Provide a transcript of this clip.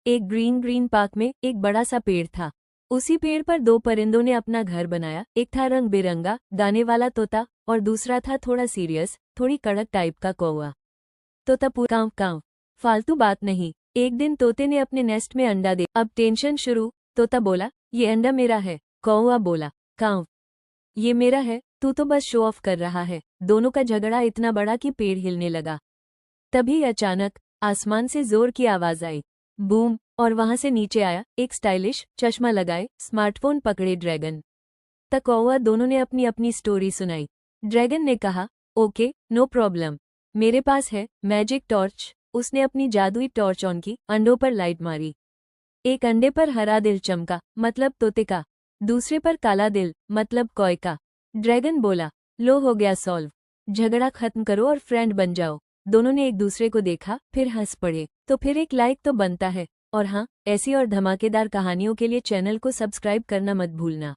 एक green green park में एक बड़ा सा पेड़ था। उसी पेड़ पर दो परिंदों ने अपना घर बनाया। एक था रंग बिरंगा गाने वाला तोता और दूसरा था थोड़ा सीरियस थोड़ी कड़क टाइप का कौवा। तोता काँव काँव, फालतू बात नहीं। एक दिन तोते ने अपने नेस्ट में अंडा दे। अब टेंशन शुरू। तोता बोला, ये अंडा मेरा है। कौवा बोला, काँव, ये मेरा है, तू तो बस शो ऑफ कर रहा है। दोनों का झगड़ा इतना बड़ा कि पेड़ हिलने लगा। तभी अचानक आसमान से जोर की आवाज आई, बूम, और वहां से नीचे आया एक स्टाइलिश चश्मा लगाए स्मार्टफोन पकड़े ड्रैगन। कौवा दोनों ने अपनी अपनी स्टोरी सुनाई। ड्रैगन ने कहा, ओके नो प्रॉब्लम, मेरे पास है मैजिक टॉर्च। उसने अपनी जादुई टॉर्च ऑन की, अंडों पर लाइट मारी। एक अंडे पर हरा दिल चमका, मतलब तोते का। दूसरे पर काला दिल, मतलब कौए का। ड्रैगन बोला, लो हो गया सॉल्व, झगड़ा खत्म करो और फ्रेंड बन जाओ। दोनों ने एक दूसरे को देखा, फिर हंस पड़े। तो फिर एक लाइक तो बनता है। और हाँ, ऐसी और धमाकेदार कहानियों के लिए चैनल को सब्सक्राइब करना मत भूलना।